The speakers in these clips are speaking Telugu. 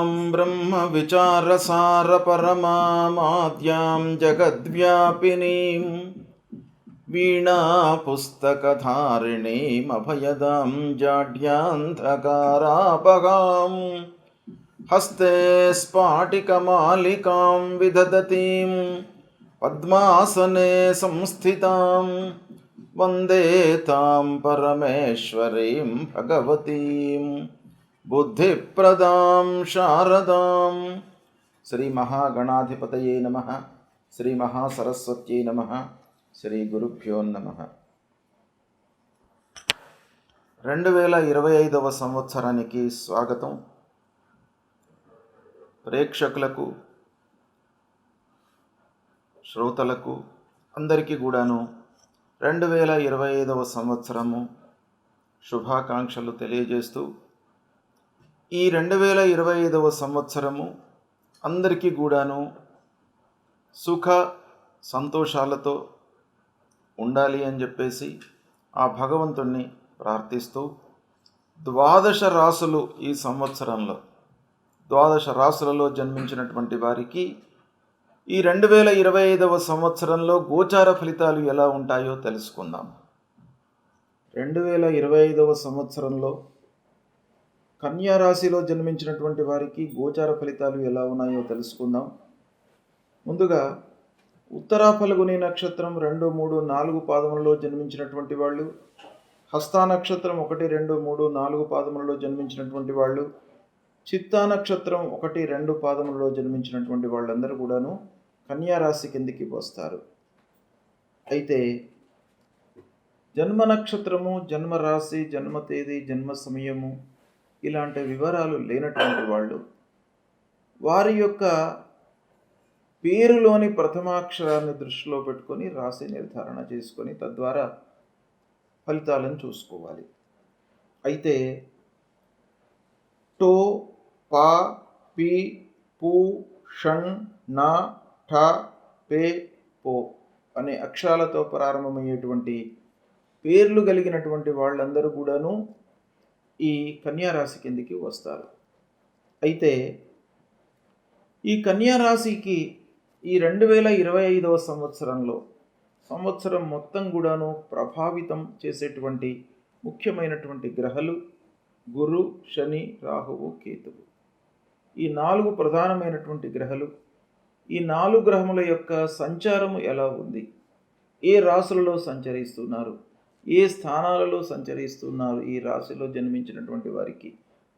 ब्रह्मां ब्रह्मविचारसारपरमामाद्यां जगद्व्यापिनीं वीणापुस्तकधारिणीमभयदां जाड्यान्धकारापगां हस्ते स्फाटिकमालिकां विदधतीं पद्मासने संस्थितां वन्दे तां परमेश्वरीं भगवतीं बुद्धिप्रदां शारदां। శ్రీ మహాగణాధిపతయే నమః. శ్రీ మహాసరస్వత్యై నమః. శ్రీ గురుభ్యో నమః. 2025వ సంవత్సరానికి స్వాగతం. ప్రేక్షకులకు, శ్రోతలకు అందరికీ కూడాను 2025వ సంవత్సరము శుభాకాంక్షలు తెలియజేస్తూ, ఈ 2025వ సంవత్సరము అందరికీ కూడాను సుఖ సంతోషాలతో ఉండాలి అని చెప్పేసి ఆ భగవంతుణ్ణి ప్రార్థిస్తూ, 12 రాసులు ఈ సంవత్సరంలో 12 రాసులలో జన్మించినటువంటి వారికి ఈ 2025వ సంవత్సరంలో గోచార ఫలితాలు ఎలా ఉంటాయో తెలుసుకుందాం. 2025వ సంవత్సరంలో కన్యా రాశిలో జన్మించినటువంటి వారికి గోచార ఫలితాలు ఎలా ఉన్నాయో తెలుసుకుందాం. ముందుగా ఉత్తరా ఫల్గుని నక్షత్రం 2, 3, 4 పాదములలో జన్మించినటువంటి వాళ్ళు, హస్తా నక్షత్రం 1, 2, 3, 4 పాదములలో జన్మించినటువంటి వాళ్ళు, చిత్తా నక్షత్రం 1, 2 పాదములలో జన్మించినటువంటి వాళ్ళందరూ కూడాను కన్యా రాశి కిందికి వస్తారు. అయితే జన్మ నక్షత్రము, జన్మ రాశి, జన్మ తేదీ, జన్మ సమయము ఇలాంటి వివరాలు లేనటువంటి వాళ్ళు వారి యొక్క పేరులోని ప్రథమాక్షరాన్ని దృష్టిలో పెట్టుకొని రాశి నిర్ధారణ చేసుకొని తద్వారా ఫలితాలను చూసుకోవాలి. అయితే టో, పా, పి, పు, షణ్, నా, ఠ, పే, పో అనే అక్షరాలతో ప్రారంభమయ్యేటువంటి పేర్లు కలిగినటువంటి వాళ్ళందరూ కూడాను ఈ కన్యా రాశి కిందికి వస్తారు. అయితే ఈ కన్యా రాశికి ఈ 2025వ సంవత్సరం మొత్తం కూడాను ప్రభావితం చేసేటువంటి ముఖ్యమైనటువంటి గ్రహాలు గురు, శని, రాహువు, కేతువు. ఈ 4 ప్రధానమైనటువంటి గ్రహాలు, ఈ 4 గ్రహముల యొక్క సంచారము ఎలా ఉంది, ఏ రాశులలో సంచరిస్తున్నారు, ఏ స్థానాలలో సంచరిస్తున్నారు ఈ రాశిలో జన్మించినటువంటి వారికి,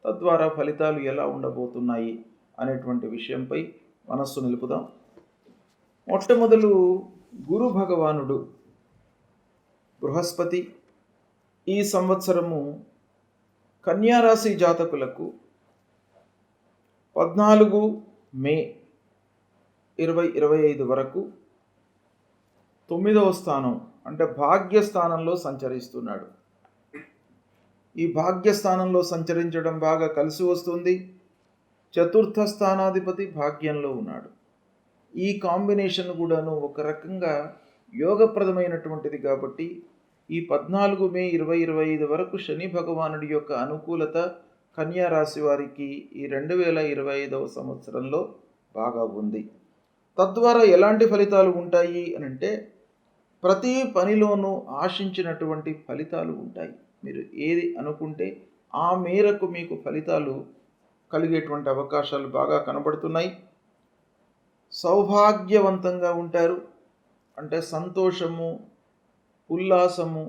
తద్వారా ఫలితాలు ఎలా ఉండబోతున్నాయి అనేటువంటి విషయంపై మనస్సు నిలుపుదాం. మొట్టమొదలు గురు భగవానుడు బృహస్పతి ఈ సంవత్సరము కన్యా రాశి జాతకులకు 14 మే 2025 వరకు 9వ స్థానం అంటే భాగ్యస్థానంలో సంచరిస్తున్నాడు. ఈ భాగ్యస్థానంలో సంచరించడం బాగా కలిసి వస్తుంది. చతుర్థ స్థానాధిపతి భాగ్యంలో ఉన్నాడు. ఈ కాంబినేషన్ కూడాను ఒక రకంగా యోగప్రదమైనటువంటిది. కాబట్టి ఈ 14 మే 2025 వరకు శని భగవానుడి యొక్క అనుకూలత కన్యా రాశి వారికి ఈ 2025వ సంవత్సరంలో బాగా ఉంది. తద్వారా ఎలాంటి ఫలితాలు ఉంటాయి అని అంటే, ప్రతి పనిలోనూ ఆశించినటువంటి ఫలితాలు ఉంటాయి. మీరు ఏది అనుకుంటే ఆ మేరకు మీకు ఫలితాలు కలిగేటువంటి అవకాశాలు బాగా కనబడుతున్నాయి. సౌభాగ్యవంతంగా ఉంటారు. అంటే సంతోషము, ఉల్లాసము,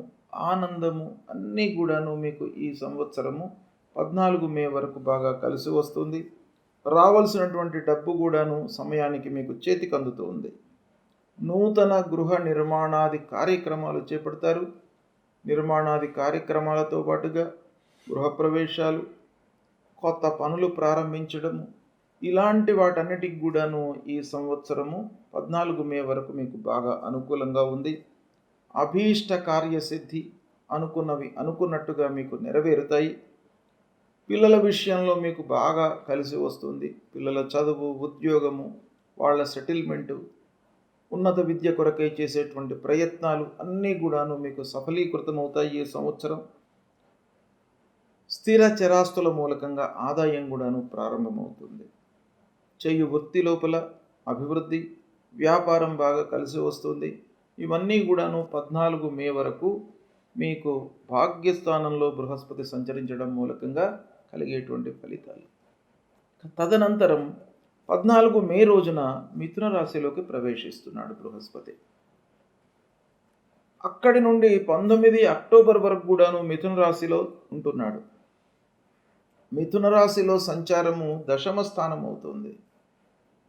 ఆనందము అన్నీ కూడాను మీకు ఈ సంవత్సరము 14 మే వరకు బాగా కలిసి వస్తుంది. రావాల్సినటువంటి డబ్బు కూడాను సమయానికి మీకు చేతికి అందుతుంది. నూతన గృహ నిర్మాణాది కార్యక్రమాలు చేపడతారు. నిర్మాణాది కార్యక్రమాలతో పాటుగా గృహప్రవేశాలు, కొత్త పనులు ప్రారంభించడము ఇలాంటి వాటన్నిటికి కూడాను ఈ సంవత్సరము 14 మే వరకు మీకు బాగా అనుకూలంగా ఉంది. అభీష్ట కార్యసిద్ధి, అనుకున్నవి అనుకున్నట్టుగా మీకు నెరవేరుతాయి. పిల్లల విషయంలో మీకు బాగా కలిసి వస్తుంది. పిల్లల చదువు, ఉద్యోగము, వాళ్ళ సెటిల్మెంటు, ఉన్నత విద్య కొరకై చేసేటువంటి ప్రయత్నాలు అన్నీ కూడాను మీకు సఫలీకృతమవుతాయి ఈ సంవత్సరం. స్థిర చరాస్తుల మూలకంగా ఆదాయం కూడాను ప్రారంభమవుతుంది. చేయు వృత్తి లోపల అభివృద్ధి, వ్యాపారం బాగా కలిసి వస్తుంది. ఇవన్నీ కూడాను 14 మే వరకు మీకు భాగ్యస్థానంలో బృహస్పతి సంచరించడం మూలకంగా కలిగేటువంటి ఫలితాలు. తదనంతరం 14 మే రోజున మిథున రాశిలోకి ప్రవేశిస్తున్నాడు బృహస్పతి. అక్కడి నుండి 19 అక్టోబర్ వరకు కూడాను మిథున రాశిలో ఉంటున్నాడు. మిథున రాశిలో సంచారము దశమ స్థానం అవుతుంది.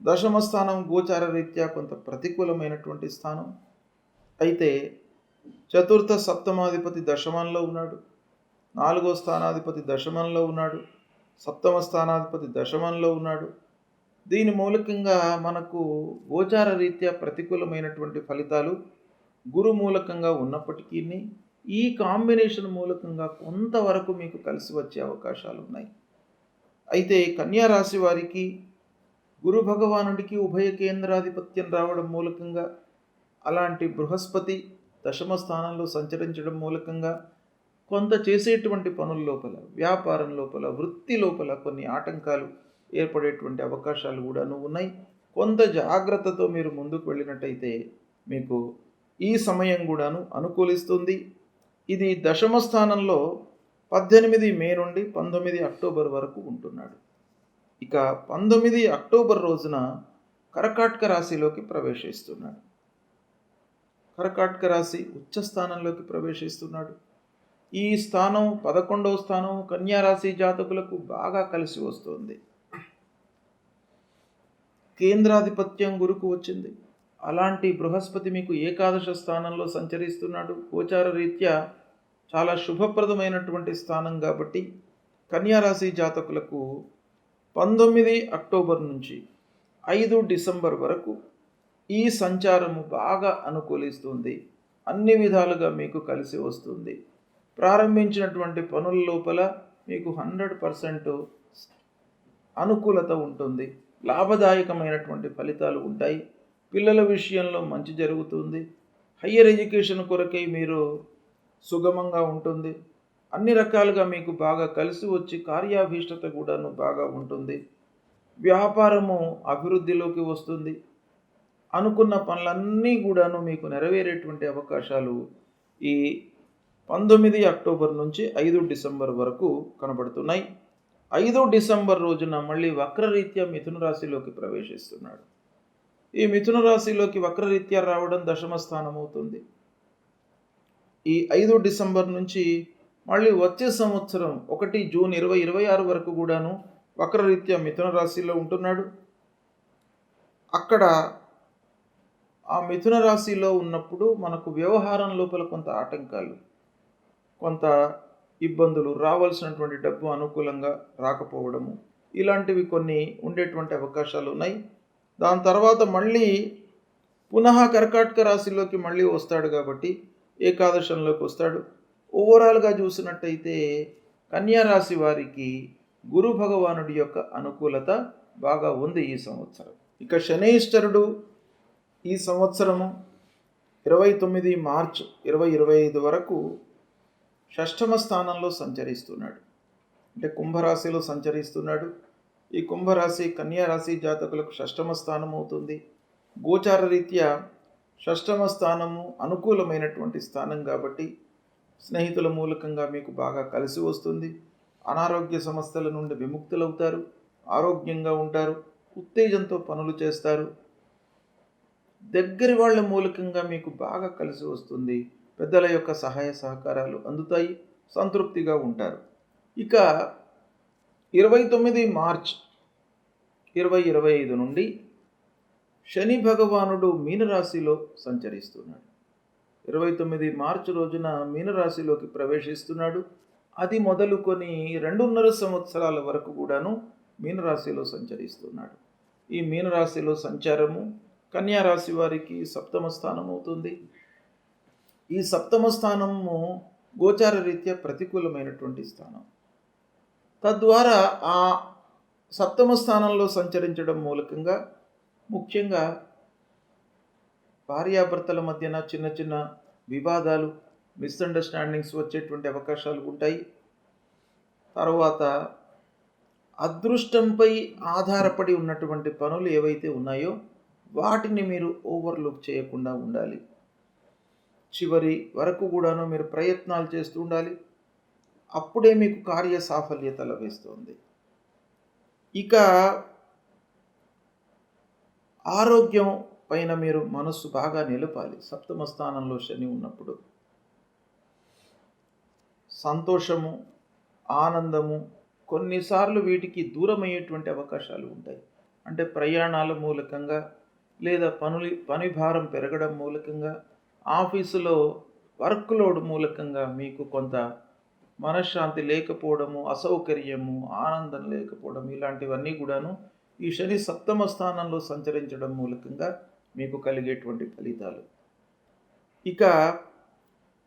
దశమ స్థానం గోచార రీత్యా కొంత ప్రతికూలమైనటువంటి స్థానం. అయితే చతుర్థ సప్తమాధిపతి దశమంలో ఉన్నాడు, 4వ స్థానాధిపతి దశమంలో ఉన్నాడు, సప్తమ స్థానాధిపతి దశమంలో ఉన్నాడు. దీని మూలకంగా మనకు గోచార రీత్యా ప్రతికూలమైనటువంటి ఫలితాలు గురు మూలకంగా ఉన్నప్పటికీ ఈ కాంబినేషన్ మూలకంగా కొంతవరకు మీకు కలిసి వచ్చే అవకాశాలు ఉన్నాయి. అయితే కన్యా రాశి వారికి గురు భగవానుడికి ఉభయ కేంద్రాధిపత్యం రావడం మూలకంగా, అలాంటి బృహస్పతి దశమ స్థానంలో సంచరించడం మూలకంగా కొంత చేసేటువంటి పనుల లోపల, వ్యాపారం లోపల, వృత్తి లోపల కొన్ని ఆటంకాలు ఏర్పడేటువంటి అవకాశాలు కూడాను ఉన్నాయి. కొంత జాగ్రత్తతో మీరు ముందుకు వెళ్ళినట్టయితే మీకు ఈ సమయం కూడాను అనుకూలిస్తుంది. ఇది దశమ స్థానంలో 18 మే నుండి 19 అక్టోబర్ వరకు ఉంటున్నాడు. ఇక 19 అక్టోబర్ రోజున కర్కాటక రాశిలోకి ప్రవేశిస్తున్నాడు. కర్కాటక రాశి ఉచ్చ స్థానంలోకి ప్రవేశిస్తున్నాడు. ఈ స్థానం 11వ స్థానం కన్యా రాశి జాతకులకు బాగా కలిసి వస్తుంది. కేంద్రాధిపత్యం గురుకు వచ్చింది. అలాంటి బృహస్పతి మీకు ఏకాదశ స్థానంలో సంచరిస్తున్నాడు. గోచార రీత్యా చాలా శుభప్రదమైనటువంటి స్థానం కాబట్టి కన్యా రాశి జాతకులకు 19 అక్టోబర్ నుంచి 5 డిసెంబర్ వరకు ఈ సంచారము బాగా అనుకూలిస్తుంది. అన్ని విధాలుగా మీకు కలిసి వస్తుంది. ప్రారంభించినటువంటి పనుల లోపల మీకు 100% అనుకూలత ఉంటుంది. లాభదాయకమైనటువంటి ఫలితాలు ఉంటాయి. పిల్లల విషయంలో మంచి జరుగుతుంది. హయ్యర్ ఎడ్యుకేషన్ కొరకై మీరు సుగమంగా ఉంటుంది. అన్ని రకాలుగా మీకు బాగా కలిసి వచ్చి కార్యాభీష్టత కూడాను బాగా ఉంటుంది. వ్యాపారము అభివృద్ధిలోకి వస్తుంది. అనుకున్న పనులన్నీ కూడాను మీకు నెరవేరేటువంటి అవకాశాలు ఈ 19 అక్టోబర్ నుంచి 5 డిసెంబర్ వరకు కనబడుతున్నాయి. 5 డిసెంబర్ రోజున మళ్ళీ వక్రరీత్యా మిథున రాశిలోకి ప్రవేశిస్తున్నాడు. ఈ మిథున రాశిలోకి వక్రరీత్యా రావడం దశమ స్థానం అవుతుంది. ఈ 5 డిసెంబర్ నుంచి మళ్ళీ వచ్చే సంవత్సరం 1 జూన్ 2026 వరకు కూడాను వక్రరీత్యా మిథున రాశిలో ఉంటున్నాడు. అక్కడ ఆ మిథున రాశిలో ఉన్నప్పుడు మనకు వ్యవహారం లోపల కొంత ఆటంకాలు, కొంత ఇబ్బందులు, రావాల్సినటువంటి డబ్బు అనుకూలంగా రాకపోవడము, ఇలాంటివి కొన్ని ఉండేటువంటి అవకాశాలు ఉన్నాయి. దాని తర్వాత మళ్ళీ పునః కర్కాటక రాశిలోకి మళ్ళీ వస్తాడు కాబట్టి ఏకాదశంలోకి వస్తాడు. ఓవరాల్గా చూసినట్టయితే కన్యా రాశి వారికి గురు భగవానుడి యొక్క అనుకూలత బాగా ఉంది ఈ సంవత్సరం. ఇక శనైశ్వరుడు ఈ సంవత్సరము 29 మార్చ్ 2025 వరకు షష్ఠమ స్థానంలో సంచరిస్తున్నాడు. అంటే కుంభరాశిలో సంచరిస్తున్నాడు. ఈ కుంభరాశి కన్యా రాశి జాతకులకు షష్ఠమ స్థానం అవుతుంది. గోచార రీత్యా షష్ఠమ స్థానము అనుకూలమైనటువంటి స్థానం కాబట్టి స్నేహితుల మూలకంగా మీకు బాగా కలిసి వస్తుంది. అనారోగ్య సమస్యల నుండి విముక్తులవుతారు. ఆరోగ్యంగా ఉంటారు. ఉత్తేజంతో పనులు చేస్తారు. దగ్గరి వాళ్ళ మూలకంగా మీకు బాగా కలిసి వస్తుంది. పెద్దల యొక్క సహాయ సహకారాలు అందుతాయి. సంతృప్తిగా ఉంటారు. ఇక 29 మార్చ్ 2025 నుండి శని భగవానుడు మీనరాశిలో సంచరిస్తున్నాడు. 29 మార్చి రోజున మీనరాశిలోకి ప్రవేశిస్తున్నాడు. అది మొదలుకొని 2.5 సంవత్సరాల వరకు కూడాను మీనరాశిలో సంచరిస్తున్నాడు. ఈ మీనరాశిలో సంచారము కన్యా రాశి వారికి సప్తమ స్థానం అవుతుంది. ఈ సప్తమ స్థానము గోచార రీత్యా ప్రతికూలమైనటువంటి స్థానం. తద్వారా ఆ సప్తమ స్థానంలో సంచరించడం మూలకంగా ముఖ్యంగా భార్యాభర్తల మధ్యన చిన్న చిన్న వివాదాలు, మిస్అండర్స్టాండింగ్స్ వచ్చేటువంటి అవకాశాలు ఉంటాయి. తర్వాత అదృష్టంపై ఆధారపడి ఉన్నటువంటి పనులు ఏవైతే ఉన్నాయో వాటిని మీరు ఓవర్లుక్ చేయకుండా ఉండాలి. చివరి వరకు కూడాను మీరు ప్రయత్నాలు చేస్తూ ఉండాలి. అప్పుడే మీకు కార్య సాఫల్యత లభిస్తుంది. ఇక ఆరోగ్యం పైన మీరు మనస్సు బాగా నిలపాలి. సప్తమ స్థానంలో శని ఉన్నప్పుడు సంతోషము, ఆనందము కొన్నిసార్లు వీటికి దూరమయ్యేటువంటి అవకాశాలు ఉంటాయి. అంటే ప్రయాణాల మూలకంగా లేదా పని భారం పెరగడం మూలకంగా, ఆఫీసులో వర్క్ లోడ్ మూలకంగా మీకు కొంత మనశ్శాంతి లేకపోవడము, అసౌకర్యము, ఆనందం లేకపోవడం ఇలాంటివన్నీ కూడాను ఈ శని సప్తమ స్థానంలో సంచరించడం మూలకంగా మీకు కలిగేటువంటి ఫలితాలు. ఇక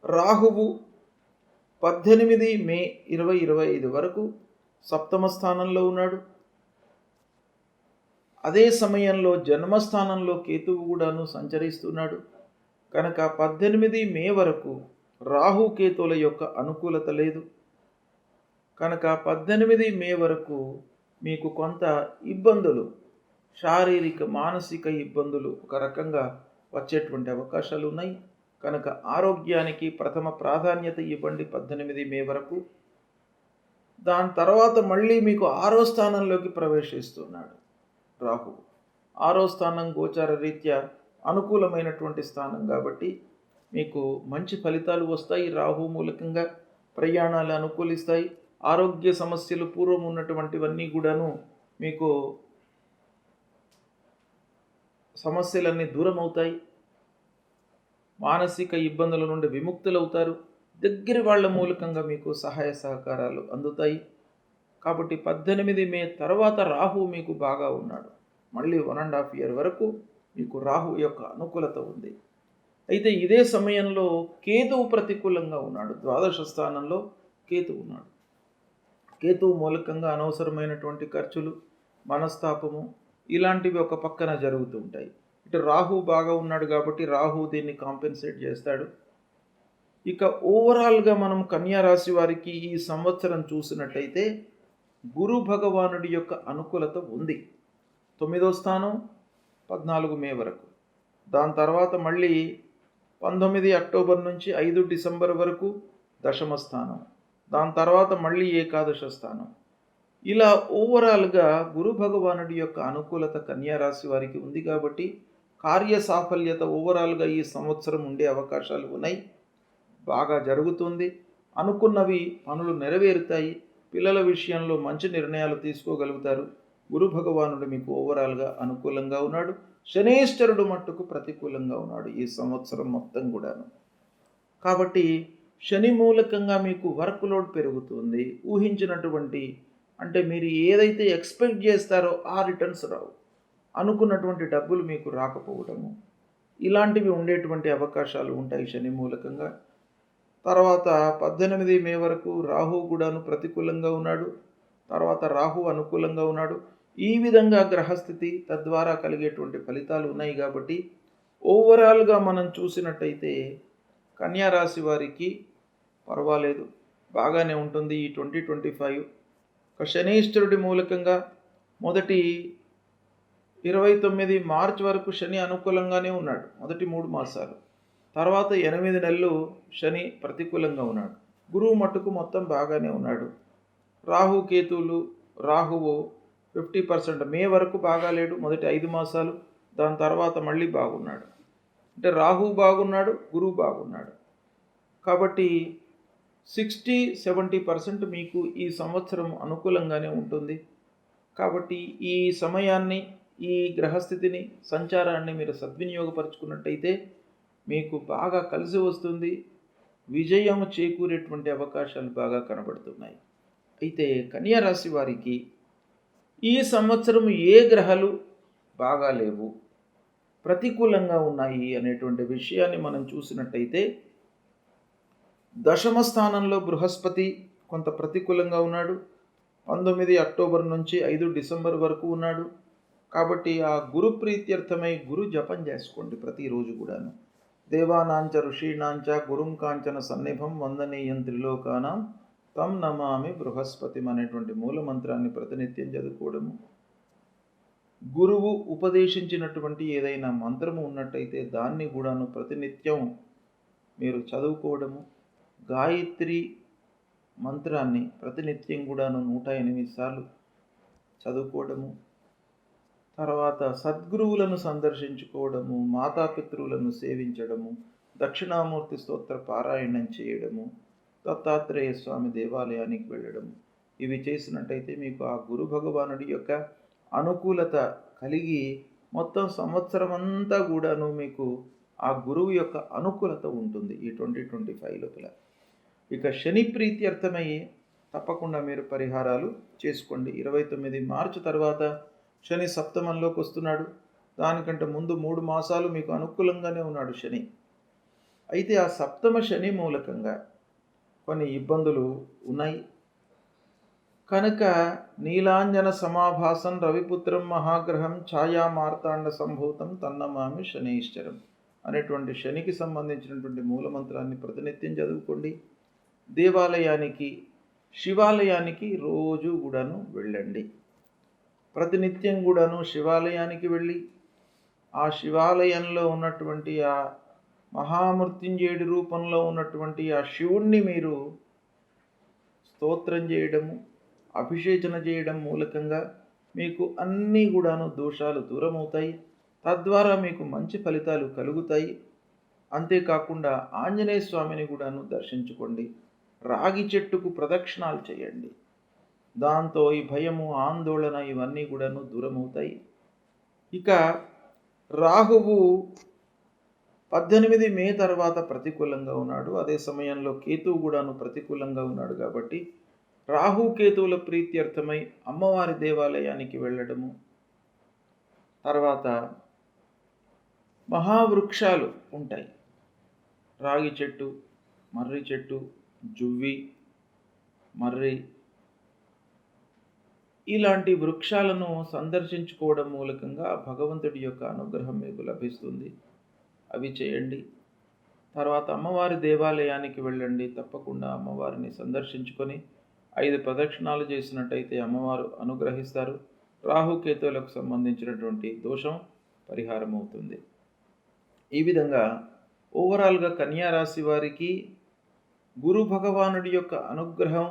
రాహువు 18 మే 2025 వరకు సప్తమ స్థానంలో ఉన్నాడు. అదే సమయంలో జన్మస్థానంలో కేతువు కూడాను సంచరిస్తున్నాడు. కనుక 18 మే వరకు రాహు కేతువుల యొక్క అనుకూలత లేదు. కనుక 18 మే వరకు మీకు కొంత ఇబ్బందులు, శారీరక మానసిక ఇబ్బందులు ఒక రకంగా వచ్చేటువంటి అవకాశాలు ఉన్నాయి. కనుక ఆరోగ్యానికి ప్రథమ ప్రాధాన్యత ఇవ్వండి 18 మే వరకు. దాని తర్వాత మళ్ళీ మీకు 6వ స్థానంలోకి ప్రవేశిస్తున్నాడు రాహు. 6వ స్థానం గోచార రీత్యా అనుకూలమైనటువంటి స్థానం కాబట్టి మీకు మంచి ఫలితాలు వస్తాయి. రాహు మూలకంగా ప్రయాణాలు అనుకూలిస్తాయి. ఆరోగ్య సమస్యలు పూర్వం ఉన్నటువంటివన్నీ కూడాను మీకు సమస్యలన్నీ దూరం అవుతాయి. మానసిక ఇబ్బందుల నుండి విముక్తులవుతారు. దగ్గర వాళ్ళ మూలకంగా మీకు సహాయ సహకారాలు అందుతాయి. కాబట్టి 18 మే తర్వాత రాహు మీకు బాగా ఉన్నాడు. మళ్ళీ 1.5 year వరకు మీకు రాహు యొక్క అనుకూలత ఉంది. అయితే ఇదే సమయంలో కేతువు ప్రతికూలంగా ఉన్నాడు. ద్వాదశ స్థానంలో కేతువు ఉన్నాడు. కేతువు మూలకంగా అనవసరమైనటువంటి ఖర్చులు, మనస్తాపము ఇలాంటివి ఒక పక్కన జరుగుతూ ఉంటాయి. ఇటు రాహు బాగా ఉన్నాడు కాబట్టి రాహు దీన్ని కాంపెన్సేట్ చేస్తాడు. ఇక ఓవరాల్గా మనం కన్యా రాశి వారికి ఈ సంవత్సరం చూసినట్టయితే గురు భగవానుడి యొక్క అనుకూలత ఉంది. 9వ స్థానం 14 మే వరకు, దాని తర్వాత మళ్ళీ 19 అక్టోబర్ నుంచి 5 డిసెంబర్ వరకు దశమ స్థానం, దాని తర్వాత మళ్ళీ ఏకాదశ స్థానం. ఇలా ఓవరాల్గా గురు భగవానుడి యొక్క అనుకూలత కన్యా రాశి వారికి ఉంది కాబట్టి కార్య సాఫల్యత ఓవరాల్గా ఈ సంవత్సరం ఉండే అవకాశాలు ఉన్నాయి. బాగా జరుగుతుంది. అనుకున్నవి పనులు నెరవేరుతాయి. పిల్లల విషయంలో మంచి నిర్ణయాలు తీసుకోగలుగుతారు. గురు భగవానుడు మీకు ఓవరాల్గా అనుకూలంగా ఉన్నాడు. శనేశ్వరుడు మట్టుకు ప్రతికూలంగా ఉన్నాడు ఈ సంవత్సరం మొత్తం కూడాను. కాబట్టి శని మూలకంగా మీకు వర్క్ లోడ్ పెరుగుతుంది. ఊహించినటువంటి అంటే మీరు ఏదైతే ఎక్స్పెక్ట్ చేస్తారో ఆ రిటర్న్స్ రావు. అనుకున్నటువంటి డబ్బులు మీకు రాకపోవడము ఇలాంటివి ఉండేటువంటి అవకాశాలు ఉంటాయి శని మూలకంగా. తర్వాత 18 మే వరకు రాహు కూడాను ప్రతికూలంగా ఉన్నాడు. తర్వాత రాహు అనుకూలంగా ఉన్నాడు. ఈ విధంగా గ్రహస్థితి తద్వారా కలిగేటువంటి ఫలితాలు ఉన్నాయి. కాబట్టి ఓవరాల్గా మనం చూసినట్టయితే కన్యా రాశి వారికి పర్వాలేదు, బాగానే ఉంటుంది ఈ 2025. శనీశ్వరుడి మూలకంగా మొదటి 29 మార్చి వరకు శని అనుకూలంగానే ఉన్నాడు, మొదటి 3 మాసాలు. తర్వాత 8 నెలలు శని ప్రతికూలంగా ఉన్నాడు. గురువు మట్టుకు మొత్తం బాగానే ఉన్నాడు. రాహు కేతువులు, రాహువు 50% మే వరకు బాగాలేడు, మొదటి 5 మాసాలు. దాని తర్వాత మళ్ళీ బాగున్నాడు. అంటే రాహు బాగున్నాడు, గురువు బాగున్నాడు. కాబట్టి 60-70% మీకు ఈ సంవత్సరం అనుకూలంగానే ఉంటుంది. కాబట్టి ఈ సమయాన్ని, ఈ గ్రహస్థితిని, సంచారాన్ని మీరు సద్వినియోగపరుచుకున్నట్టయితే మీకు బాగా కలిసి వస్తుంది. విజయం చేకూరేటువంటి అవకాశాలు బాగా కనబడుతున్నాయి. అయితే కన్యా రాశి వారికి ఈ సంవత్సరం ఏ గ్రహాలు బాగా లేవు, ప్రతికూలంగా ఉన్నాయి అనేటువంటి విషయాన్ని మనం చూసినట్టయితే దశమ స్థానంలో బృహస్పతి కొంత ప్రతికూలంగా ఉన్నాడు. 19 అక్టోబర్ నుంచి 5 డిసెంబర్ వరకు ఉన్నాడు. కాబట్టి ఆ గురు ప్రీత్యర్థమై గురు జపం చేసుకోండి ప్రతిరోజు కూడాను. దేవానాంచ ఋషీణాంచ గురుం కాంచన సన్నిభం వందనీయం త్రిలోకానాం తం నమామి బృహస్పతిం అనేటువంటి మూల మంత్రాన్ని ప్రతినిత్యం చదువుకోవడము, గురువు ఉపదేశించినటువంటి ఏదైనా మంత్రము ఉన్నట్టయితే దాన్ని కూడాను ప్రతినిత్యం మీరు చదువుకోవడము, గాయత్రి మంత్రాన్ని ప్రతినిత్యం కూడాను 108 సార్లు చదువుకోవడము, తర్వాత సద్గురువులను సందర్శించుకోవడము, మాతాపితృలను సేవించడము, దక్షిణామూర్తి స్తోత్ర పారాయణం చేయడము, దత్తాత్రేయ స్వామి దేవాలయానికి వెళ్ళడము, ఇవి చేసినట్టయితే మీకు ఆ గురు భగవానుడి యొక్క అనుకూలత కలిగి మొత్తం సంవత్సరం అంతా కూడాను మీకు ఆ గురువు యొక్క అనుకూలత ఉంటుంది ఈ 2025 లోపల. ఇక శని ప్రీత్యర్థమై తప్పకుండా మీరు పరిహారాలు చేసుకోండి. 29 మార్చి తర్వాత శని సప్తమంలోకి వస్తున్నాడు. దానికంటే ముందు 3 మాసాలు మీకు అనుకూలంగానే ఉన్నాడు శని. అయితే ఆ సప్తమ శని మూలకంగా కొన్ని ఇబ్బందులు ఉన్నాయి కనుక నీలాంజన సమాభాసం రవిపుత్రం మహాగ్రహం ఛాయా మార్తాండ సంభూతం తన్నమామి శనైశ్చరం అనేటువంటి శనికి సంబంధించినటువంటి మూలమంత్రాన్ని ప్రతినిత్యం చదువుకోండి. దేవాలయానికి శివాలయానికి రోజు కూడాను వెళ్ళండి. ప్రతినిత్యం కూడాను శివాలయానికి వెళ్ళి ఆ శివాలయంలో ఉన్నటువంటి ఆ మహామృత్యుంజయుడి రూపంలో ఉన్నటువంటి ఆ శివుణ్ణి మీరు స్తోత్రం చేయడము, అభిషేచన చేయడం మూలకంగా మీకు అన్నీ కూడాను దోషాలు దూరమవుతాయి. తద్వారా మీకు మంచి ఫలితాలు కలుగుతాయి. అంతేకాకుండా ఆంజనేయ స్వామిని కూడాను దర్శించుకోండి. రాగి చెట్టుకు ప్రదక్షిణాలు చేయండి. దాంతో ఈ భయము, ఆందోళన ఇవన్నీ కూడాను దూరమవుతాయి. ఇక రాహువు 18 మే తర్వాత ప్రతికూలంగా ఉన్నాడు. అదే సమయంలో కేతువు కూడాను ప్రతికూలంగా ఉన్నాడు. కాబట్టి రాహు కేతువుల ప్రీత్యర్థమై అమ్మవారి దేవాలయానికి వెళ్ళడము, తర్వాత మహావృక్షాలు ఉంటాయి. రాగి చెట్టు, మర్రి చెట్టు, జువ్వి, మర్రి ఇలాంటి వృక్షాలను సందర్శించుకోవడం మూలకంగా భగవంతుడి యొక్క అనుగ్రహం మీకు లభిస్తుంది. అవి చేయండి. తర్వాత అమ్మవారి దేవాలయానికి వెళ్ళండి. తప్పకుండా అమ్మవారిని సందర్శించుకొని 5 ప్రదక్షిణాలు చేసినట్టయితే అమ్మవారు అనుగ్రహిస్తారు. రాహుకేతువులకు సంబంధించినటువంటి దోషం పరిహారం అవుతుంది. ఈ విధంగా ఓవరాల్గా కన్యారాశి వారికి గురు భగవానుడి యొక్క అనుగ్రహం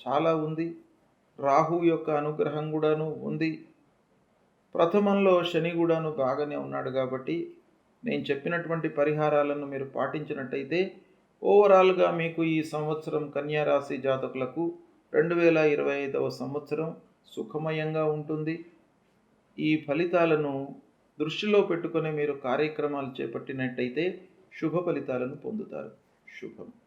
చాలా ఉంది. రాహు యొక్క అనుగ్రహం కూడాను ఉంది. ప్రథమంలో శని కూడాను బాగానే ఉన్నాడు. కాబట్టి నేను చెప్పినటువంటి పరిహారాలను మీరు పాటించినట్టయితే ఓవరాల్గా మీకు ఈ సంవత్సరం కన్యారాశి జాతకులకు 2025వ సంవత్సరం సుఖమయంగా ఉంటుంది. ఈ ఫలితాలను దృష్టిలో పెట్టుకొని మీరు కార్యక్రమాలు చేపట్టినట్టయితే శుభ ఫలితాలను పొందుతారు. శుభం.